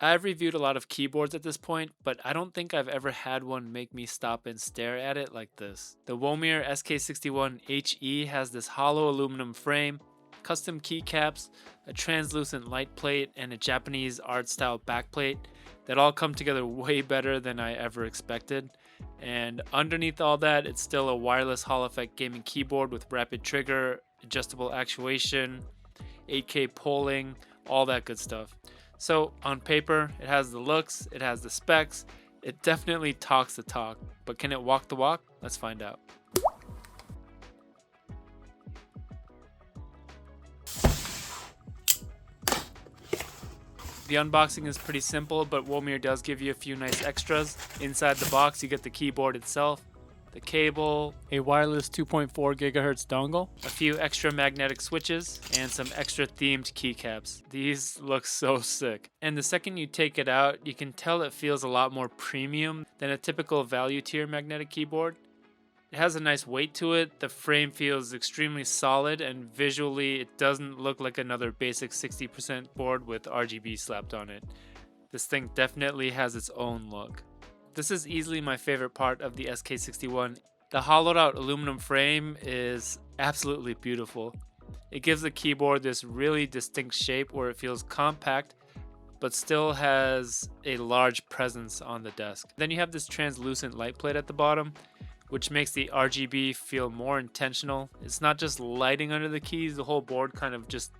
I've reviewed a lot of keyboards at this point, but I don't think I've ever had one make me stop and stare at it like this. The Womier SK61 HE has this hollow aluminum frame, custom keycaps, a translucent light plate, and a Japanese art style backplate that all come together way better than I ever expected. And underneath all that, it's still a wireless Hall effect gaming keyboard with rapid trigger, adjustable actuation, 8K polling, all that good stuff. So on paper, it has the looks, it has the specs, it definitely talks the talk, but can it walk the walk? Let's find out. The unboxing is pretty simple, but Womier does give you a few nice extras. Inside the box, you get the keyboard itself, the cable, a wireless 2.4 GHz dongle, a few extra magnetic switches, and some extra themed keycaps. These look so sick. And the second you take it out, you can tell it feels a lot more premium than a typical value tier magnetic keyboard. It has a nice weight to it, the frame feels extremely solid, and visually it doesn't look like another basic 60% board with RGB slapped on it. This thing definitely has its own look. This is easily my favorite part of the SK61. The hollowed out aluminum frame is absolutely beautiful. It gives the keyboard this really distinct shape where it feels compact but still has a large presence on the desk. Then you have this translucent light plate at the bottom, which makes the RGB feel more intentional. It's not just lighting under the keys, the whole board kind of just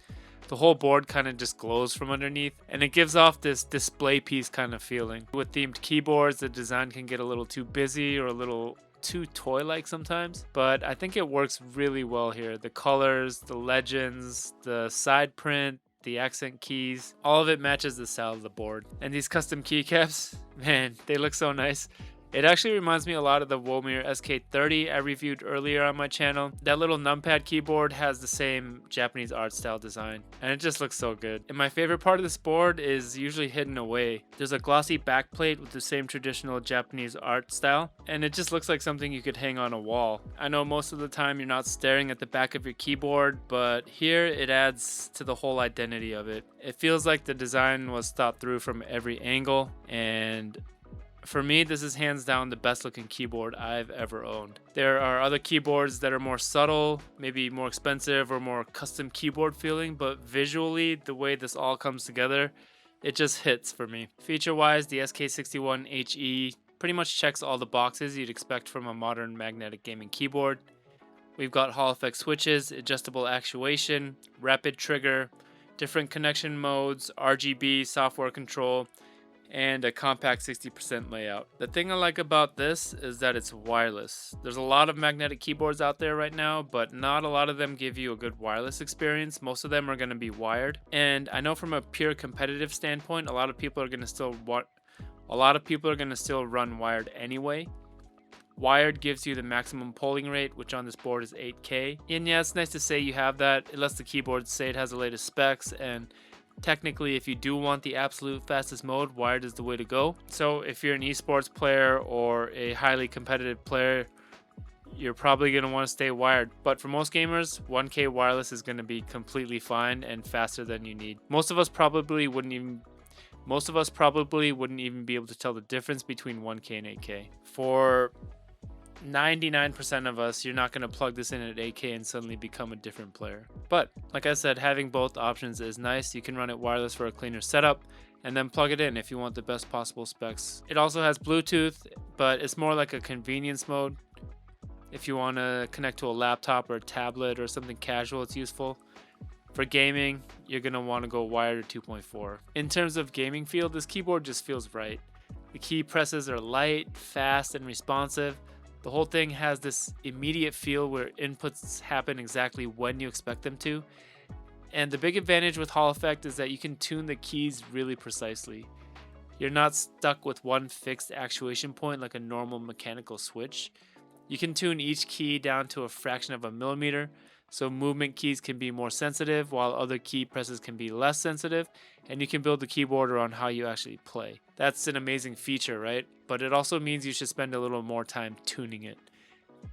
glows from underneath, and it gives off this display piece kind of feeling. With themed keyboards, the design can get a little too busy or a little too toy-like sometimes, but I think it works really well here. The colors, the legends, the side print, the accent keys, all of it matches the style of the board. And these custom keycaps, man, they look so nice. It actually reminds me a lot of the Womier SK30 I reviewed earlier on my channel. That little numpad keyboard has the same Japanese art style design, and it just looks so good. And my favorite part of this board is usually hidden away. There's a glossy backplate with the same traditional Japanese art style, and it just looks like something you could hang on a wall. I know most of the time you're not staring at the back of your keyboard, but here it adds to the whole identity of it. It feels like the design was thought through from every angle, and for me, this is hands down the best looking keyboard I've ever owned. There are other keyboards that are more subtle, maybe more expensive or more custom keyboard feeling, but visually, the way this all comes together, it just hits for me. Feature wise, the SK61 HE pretty much checks all the boxes you'd expect from a modern magnetic gaming keyboard. We've got Hall effect switches, adjustable actuation, rapid trigger, different connection modes, RGB, software control, and a compact 60% layout. The thing I like about this is that it's wireless. There's a lot of magnetic keyboards out there right now, but not a lot of them give you a good wireless experience. Most of them are going to be wired. And I know from a pure competitive standpoint, a lot of people are going to still run wired anyway. Wired gives you the maximum polling rate, which on this board is 8K. And yeah, it's nice to say you have that. It lets the keyboard say it has the latest specs, and technically, if you do want the absolute fastest mode, wired is the way to go. So if you're an esports player or a highly competitive player, you're probably going to want to stay wired. But for most gamers, 1K wireless is going to be completely fine and faster than you need. Most of us probably wouldn't even be able to tell the difference between 1K and 8K. For 99% of us, you're not going to plug this in at 8K and suddenly become a different player. But like I said, having both options is nice. You can run it wireless for a cleaner setup and then plug it in if you want the best possible specs. It also has Bluetooth, but it's more like a convenience mode. If you want to connect to a laptop or a tablet or something casual, it's useful. For gaming, you're going to want to go wired or 2.4. In terms of gaming feel, this keyboard just feels right. The key presses are light, fast, and responsive. The whole thing has this immediate feel where inputs happen exactly when you expect them to. And the big advantage with Hall effect is that you can tune the keys really precisely. You're not stuck with one fixed actuation point like a normal mechanical switch. You can tune each key down to a fraction of a millimeter, so movement keys can be more sensitive while other key presses can be less sensitive, and you can build the keyboard around how you actually play. That's an amazing feature, right? But it also means you should spend a little more time tuning it.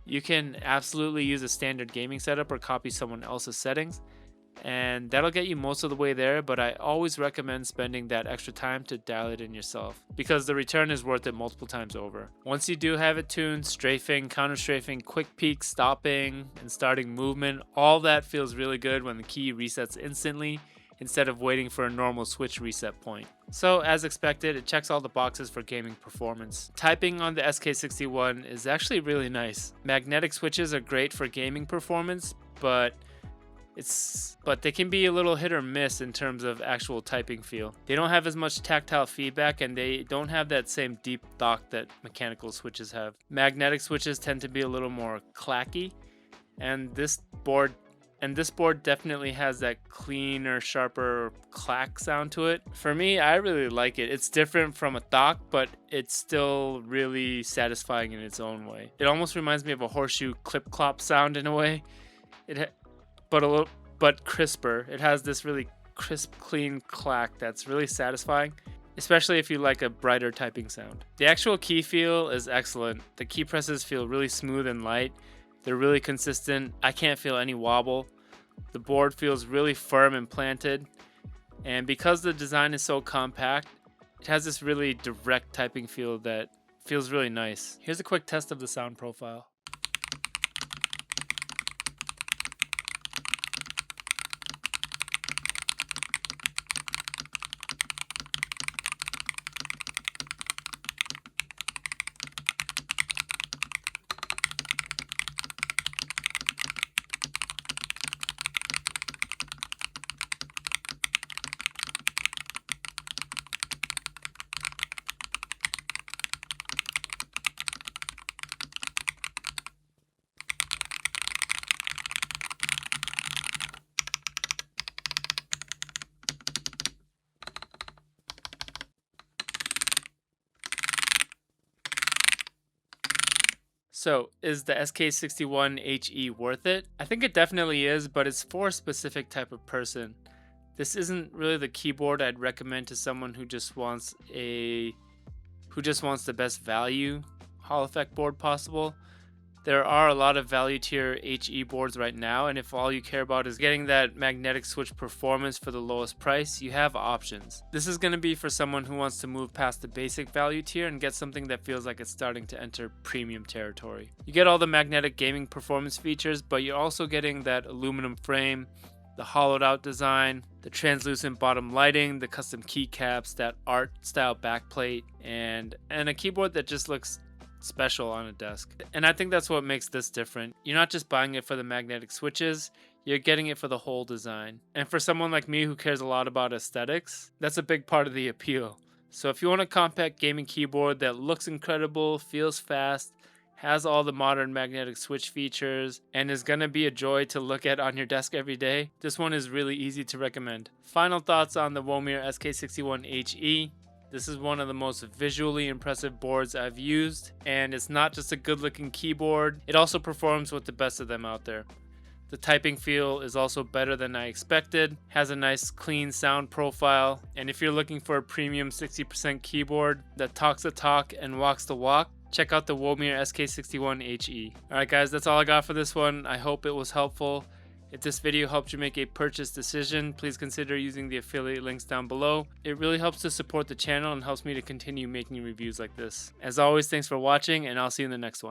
You can absolutely use a standard gaming setup or copy someone else's settings, and that'll get you most of the way there, but I always recommend spending that extra time to dial it in yourself because the return is worth it multiple times over. Once you do have it tuned, strafing, counter strafing, quick peak, stopping, and starting movement, all that feels really good when the key resets instantly instead of waiting for a normal switch reset point. So as expected, it checks all the boxes for gaming performance. Typing on the SK61 is actually really nice. Magnetic switches are great for gaming performance, but they can be a little hit or miss in terms of actual typing feel. They don't have as much tactile feedback, and they don't have that same deep thok that mechanical switches have. Magnetic switches tend to be a little more clacky, and this board definitely has that cleaner, sharper clack sound to it. For me, I really like it. It's different from a thok, but it's still really satisfying in its own way. It almost reminds me of a horseshoe clip-clop sound in a way. But crisper. It has this really crisp, clean clack that's really satisfying, especially if you like a brighter typing sound. The actual key feel is excellent. The key presses feel really smooth and light. They're really consistent. I can't feel any wobble. The board feels really firm and planted. And because the design is so compact, it has this really direct typing feel that feels really nice. Here's a quick test of the sound profile. So, is the SK61 HE worth it? I think it definitely is, but it's for a specific type of person. This isn't really the keyboard I'd recommend to someone who just wants the best value Hall effect board possible. There are a lot of value tier HE boards right now, and if all you care about is getting that magnetic switch performance for the lowest price, you have options. This is going to be for someone who wants to move past the basic value tier and get something that feels like it's starting to enter premium territory. You get all the magnetic gaming performance features, but you're also getting that aluminum frame, the hollowed out design, the translucent bottom lighting, the custom keycaps, that art style backplate, and a keyboard that just looks special on a desk. And I think that's what makes this different. You're not just buying it for the magnetic switches, you're getting it for the whole design. And for someone like me who cares a lot about aesthetics, that's a big part of the appeal. So if you want a compact gaming keyboard that looks incredible, feels fast, has all the modern magnetic switch features, and is gonna be a joy to look at on your desk every day, this one is really easy to recommend. Final thoughts on the Womier SK61 HE. This is one of the most visually impressive boards I've used, and it's not just a good looking keyboard, it also performs with the best of them out there. The typing feel is also better than I expected, has a nice clean sound profile, and if you're looking for a premium 60% keyboard that talks the talk and walks the walk, check out the Womier SK61 HE. Alright guys, that's all I got for this one. I hope it was helpful. If this video helped you make a purchase decision, please consider using the affiliate links down below. It really helps to support the channel and helps me to continue making reviews like this. As always, thanks for watching, and I'll see you in the next one.